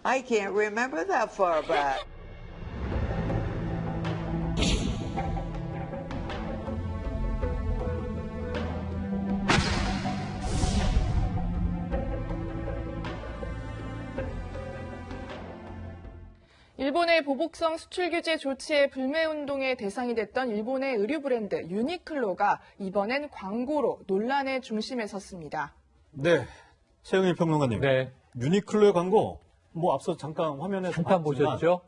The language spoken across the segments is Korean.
I can't remember that far back. 일본의 보복성 수출 규제 조치에 불매운동의 대상이 됐던 일본의 의류 브랜드 유니클로가 이번엔 광고로 논란의 중심에 섰습니다. 네, 최영일 평론가님. 네. 유니클로의 광고, 앞서 잠깐 화면에서 잠깐 봤지만 보셨죠?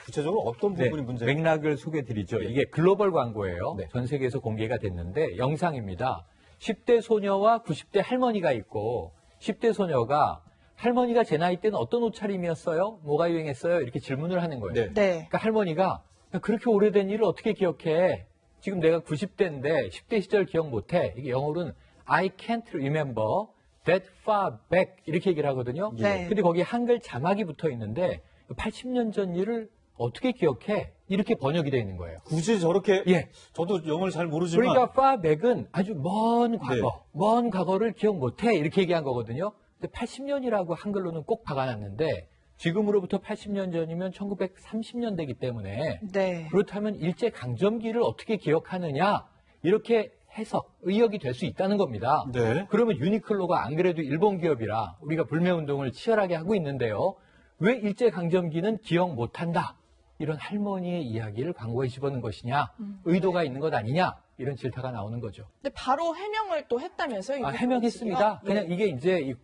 구체적으로 어떤 부분이 문제예요? 맥락을 소개해드리죠. 이게 글로벌 광고예요. 네. 전 세계에서 공개가 됐는데 영상입니다. 10대 소녀와 90대 할머니가 있고 10대 소녀가 할머니가 제 나이 때는 어떤 옷차림이었어요? 뭐가 유행했어요? 이렇게 질문을 하는 거예요. 네. 네. 그러니까 할머니가 야, 그렇게 오래된 일을 어떻게 기억해? 지금 내가 90대인데 10대 시절 기억 못해. 이게 영어로는 I can't remember that far back 이렇게 얘기를 하거든요. 네. 근데 거기에 한글 자막이 붙어 있는데 80년 전 일을 어떻게 기억해? 이렇게 번역이 되어 있는 거예요. 굳이 저렇게, 예. 저도 영어를 잘 모르지만. 그러니까 far back은 아주 먼 과거, 네. 먼 과거를 기억 못해 이렇게 얘기한 거거든요. 근데 80년이라고 한글로는 꼭 박아놨는데 지금으로부터 80년 전이면 1930년대이기 때문에 네. 그렇다면 일제강점기를 어떻게 기억하느냐 이렇게 해석, 의역이 될 수 있다는 겁니다. 네. 그러면 유니클로가 안 그래도 일본 기업이라 우리가 불매운동을 치열하게 하고 있는데요. 왜 일제강점기는 기억 못한다? 이런 할머니의 이야기를 광고에 집어넣은 것이냐? 의도가 있는 것 아니냐? 이런 질타가 나오는 거죠. 근데 바로 해명을 또 했다면서요? 해명했습니다. 네. 그냥 이게 이제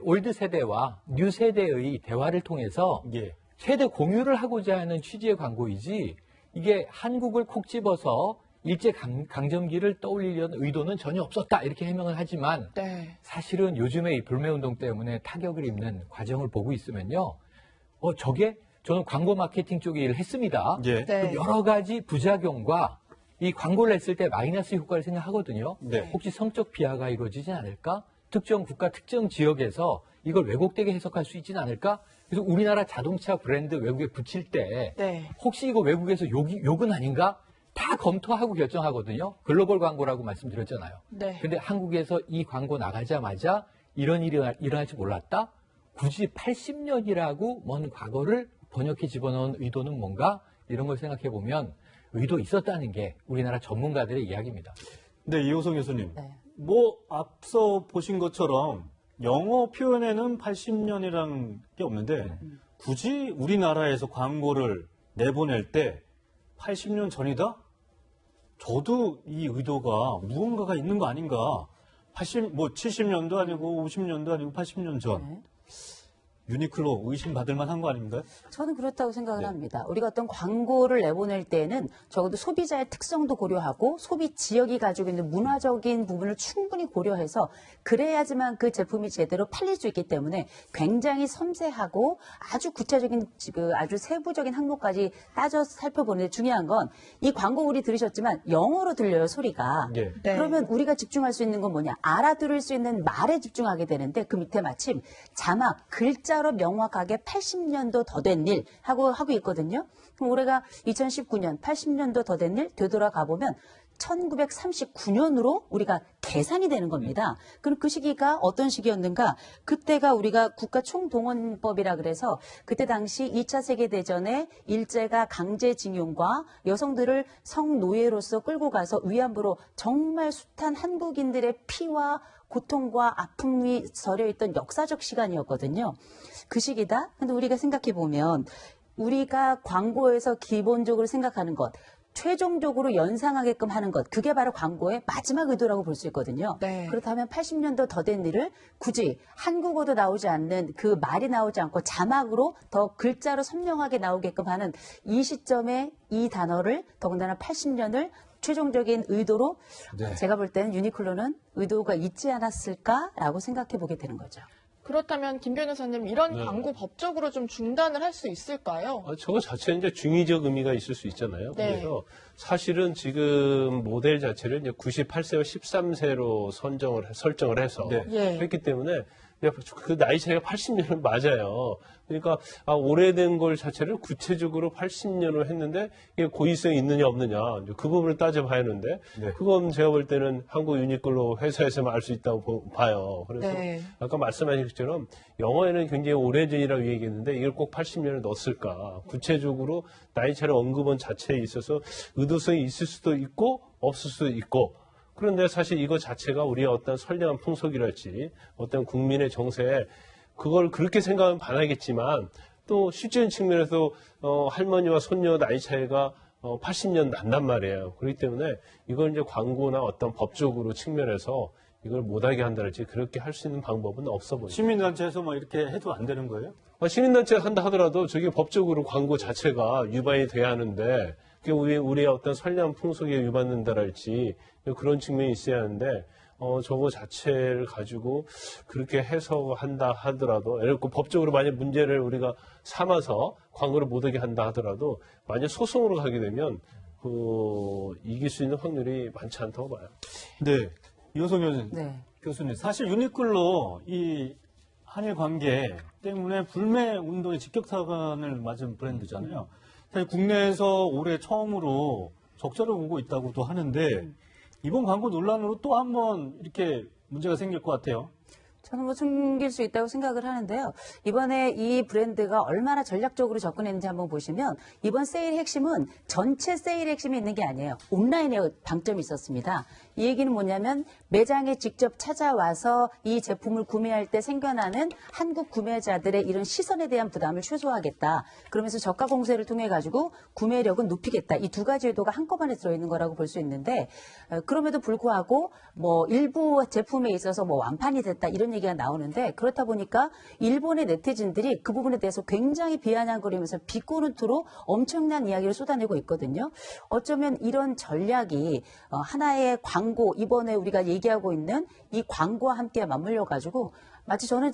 올드 세대와 뉴 세대의 대화를 통해서 예. 세대 공유를 하고자 하는 취지의 광고이지 이게 한국을 콕 집어서 일제 강점기를 떠올리려는 의도는 전혀 없었다 이렇게 해명을 하지만 네. 사실은 요즘에 이 불매운동 때문에 타격을 입는 과정을 보고 있으면요. 저게 저는 광고 마케팅 쪽에 일을 했습니다. 예. 네. 여러 가지 부작용과 이 광고를 했을 때 마이너스 효과를 생각하거든요. 네. 혹시 성적 비하가 이루어지진 않을까? 특정 국가, 특정 지역에서 이걸 왜곡되게 해석할 수 있지는 않을까? 그래서 우리나라 자동차 브랜드 외국에 붙일 때 네. 혹시 이거 외국에서 욕은 아닌가? 다 검토하고 결정하거든요. 글로벌 광고라고 말씀드렸잖아요. 네. 근데 한국에서 이 광고 나가자마자 이런 일이 일어날지 몰랐다? 굳이 80년이라고 먼 과거를 번역해 집어넣은 의도는 뭔가? 이런 걸 생각해 보면 의도 있었다는 게 우리나라 전문가들의 이야기입니다. 네, 이호성 교수님. 네. 앞서 보신 것처럼 영어 표현에는 80년이라는 게 없는데 굳이 우리나라에서 광고를 내보낼 때 80년 전이다? 저도 이 의도가 무언가가 있는 거 아닌가. 70년도 아니고 50년도 아니고 80년 전. 네. 유니클로 의심받을 만한 거 아닌가요? 저는 그렇다고 생각을 네. 합니다. 우리가 어떤 광고를 내보낼 때는 적어도 소비자의 특성도 고려하고 소비 지역이 가지고 있는 문화적인 부분을 충분히 고려해서 그래야지만 그 제품이 제대로 팔릴 수 있기 때문에 굉장히 섬세하고 아주 구체적인 아주 세부적인 항목까지 따져 살펴보는 데 중요한 건 이 광고 우리 들으셨지만 영어로 들려요, 소리가. 예. 네. 그러면 우리가 집중할 수 있는 건 뭐냐? 알아들을 수 있는 말에 집중하게 되는데 그 밑에 마침 자막, 글자로 명확하게 80년도 더 된 일 하고 있거든요. 그럼 올해가 2019년, 80년도 더 된 일 되돌아가 보면 1939년으로 우리가 계산이 되는 겁니다. 그럼 그 시기가 어떤 시기였는가? 그때가 우리가 국가총동원법이라 그래서 그때 당시 2차 세계대전에 일제가 강제징용과 여성들을 성노예로서 끌고 가서 위안부로 정말 숱한 한국인들의 피와 고통과 아픔이 서려있던 역사적 시간이었거든요. 그 시기다? 근데 우리가 생각해 보면 우리가 광고에서 기본적으로 생각하는 것, 최종적으로 연상하게끔 하는 것, 그게 바로 광고의 마지막 의도라고 볼 수 있거든요. 네. 그렇다면 80년도 더 된 일을 굳이 한국어도 나오지 않는 그 말이 나오지 않고 자막으로 더 글자로 선명하게 나오게끔 하는 이 시점에 이 단어를 더군다나 80년을 최종적인 의도로 네. 제가 볼 때는 유니클로는 의도가 있지 않았을까라고 생각해 보게 되는 거죠. 그렇다면 김 변호사님 이런 네. 광고 법적으로 좀 중단을 할 수 있을까요? 저거 자체는 이제 중의적 의미가 있을 수 있잖아요. 네. 그래서 사실은 지금 모델 자체를 이제 98세와 13세로 설정을 해서 네. 예. 했기 때문에 그 나이 차이가 80년은 맞아요. 그러니까 오래된 걸 자체를 구체적으로 80년을 했는데 이게 고의성이 있느냐 없느냐 그 부분을 따져봐야 하는데 네. 그건 제가 볼 때는 한국 유니클로 회사에서만 알 수 있다고 봐요. 그래서 네. 아까 말씀하신 것처럼 영어에는 굉장히 오래전이라고 얘기했는데 이걸 꼭 80년을 넣었을까? 구체적으로 나이 차를 언급한 자체에 있어서 의도성이 있을 수도 있고 없을 수도 있고 그런데 사실 이거 자체가 우리의 어떤 선량한 풍속이랄지 어떤 국민의 정세에 그걸 그렇게 생각하면 반하겠지만 또 실제적인 측면에서 할머니와 손녀 나이 차이가 80년 난단 말이에요. 그렇기 때문에 이걸 이제 광고나 어떤 법적으로 측면에서 이걸 못하게 한다랄지 그렇게 할 수 있는 방법은 없어 보입니다. 시민단체에서 뭐 이렇게 해도 안 되는 거예요? 시민단체가 한다 하더라도 저게 법적으로 광고 자체가 위반이 돼야 하는데 그게 우리의 어떤 선량한 풍속에 위반된다랄지 그런 측면이 있어야 하는데 저거 자체를 가지고 그렇게 해석한다 하더라도 예를 들고 법적으로 만약 문제를 우리가 삼아서 광고를 못하게 한다 하더라도 만약 소송으로 가게 되면 이길 수 있는 확률이 많지 않다고 봐요. 네. 이호성 네. 교수님, 사실 유니클로 이 한일 관계 때문에 불매 운동의 직격타건을 맞은 브랜드잖아요. 사실 국내에서 올해 처음으로 적자를 보고 있다고도 하는데 이번 광고 논란으로 또 한 번 이렇게 문제가 생길 것 같아요. 저는 뭐 숨길 수 있다고 생각을 하는데요. 이번에 이 브랜드가 얼마나 전략적으로 접근했는지 한번 보시면 이번 세일의 핵심은 전체 세일의 핵심이 있는 게 아니에요. 온라인에 방점이 있었습니다. 이 얘기는 뭐냐면 매장에 직접 찾아와서 이 제품을 구매할 때 생겨나는 한국 구매자들의 이런 시선에 대한 부담을 최소화하겠다. 그러면서 저가 공세를 통해 가지고 구매력은 높이겠다. 이 두 가지 의도가 한꺼번에 들어있는 거라고 볼 수 있는데 그럼에도 불구하고 뭐 일부 제품에 있어서 뭐 완판이 됐다 이런 얘기가 나오는데 그렇다 보니까 일본의 네티즌들이 그 부분에 대해서 굉장히 비아냥거리면서 비꼬는 투로 엄청난 이야기를 쏟아내고 있거든요. 어쩌면 이런 전략이 하나의 광고 이번에 우리가 얘기하고 있는 이 광고와 함께 맞물려 가지고 마치 저는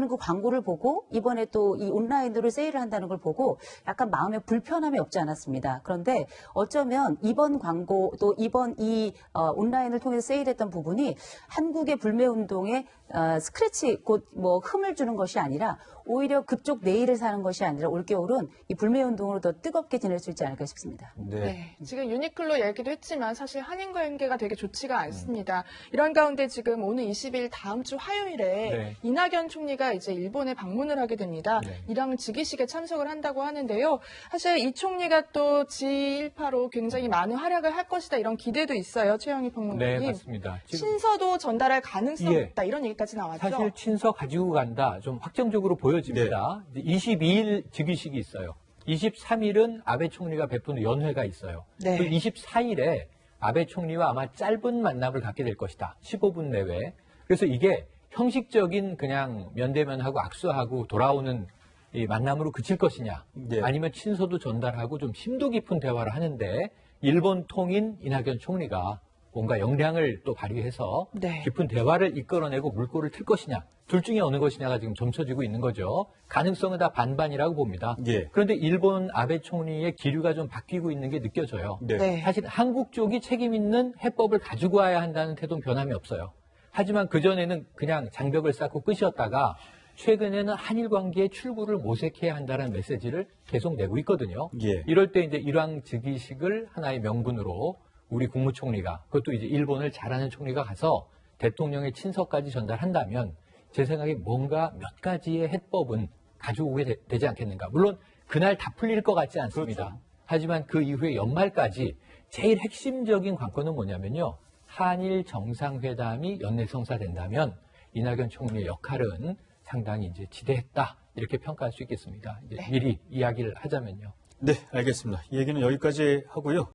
그 광고를 보고 이번에 또 이 온라인으로 세일을 한다는 걸 보고 약간 마음에 불편함이 없지 않았습니다. 그런데 어쩌면 이번 광고 또 이번 이 온라인을 통해서 세일했던 부분이 한국의 불매 운동에 스크래치 곧 뭐 흠을 주는 것이 아니라 오히려 그쪽 내일을 사는 것이 아니라 올겨울은 이 불매 운동으로 더 뜨겁게 지낼 수 있지 않을까 싶습니다. 네. 지금 유니클로 얘기도 했지만 사실 한인 관계가 되게 좋지가 않습니다. 이런 가운데 지금 오는 20일 다음 주 화요일에 네. 이낙연 총리가 이제 일본에 방문을 하게 됩니다. 네. 이랑 즉위식에 참석을 한다고 하는데요. 사실 이 총리가 또 G1파로 굉장히 많은 활약을 할 것이다 이런 기대도 있어요. 최영희 평론가님. 네, 맞습니다. 지금 친서도 전달할 가능성이 예. 있다 이런 얘기까지 나왔죠. 사실 친서 가지고 간다 좀 확정적으로 보여집니다. 22일 즉위식이 있어요. 23일은 아베 총리가 베푸는 연회가 있어요. 네. 그 24일에 아베 총리와 아마 짧은 만남을 갖게 될 것이다. 15분 내외. 그래서 이게 형식적인 그냥 면대면하고 악수하고 돌아오는 이 만남으로 그칠 것이냐 네. 아니면 친서도 전달하고 좀 심도 깊은 대화를 하는데 일본 통인 이낙연 총리가 뭔가 역량을 또 발휘해서 네. 깊은 대화를 이끌어내고 물꼬를 틀 것이냐 둘 중에 어느 것이냐가 지금 점쳐지고 있는 거죠. 가능성은 다 반반이라고 봅니다. 예. 그런데 일본 아베 총리의 기류가 좀 바뀌고 있는 게 느껴져요. 네. 네. 사실 한국 쪽이 책임 있는 해법을 가지고 와야 한다는 태도는 변함이 없어요. 하지만 그전에는 그냥 장벽을 쌓고 끝이었다가 최근에는 한일 관계의 출구를 모색해야 한다는 메시지를 계속 내고 있거든요. 예. 이럴 때 이제 일왕 즉위식을 하나의 명분으로 우리 국무총리가 그것도 이제 일본을 잘하는 총리가 가서 대통령의 친서까지 전달한다면 제 생각에 뭔가 몇 가지의 해법은 가지고 오게 되지 않겠는가. 물론 그날 다 풀릴 것 같지 않습니다. 그렇죠. 하지만 그 이후에 연말까지 제일 핵심적인 관건은 뭐냐면요. 한일 정상회담이 연내 성사된다면 이낙연 총리의 역할은 상당히 이제 지대했다. 이렇게 평가할 수 있겠습니다. 이제 미리 이야기를 하자면요. 네, 알겠습니다. 이 얘기는 여기까지 하고요.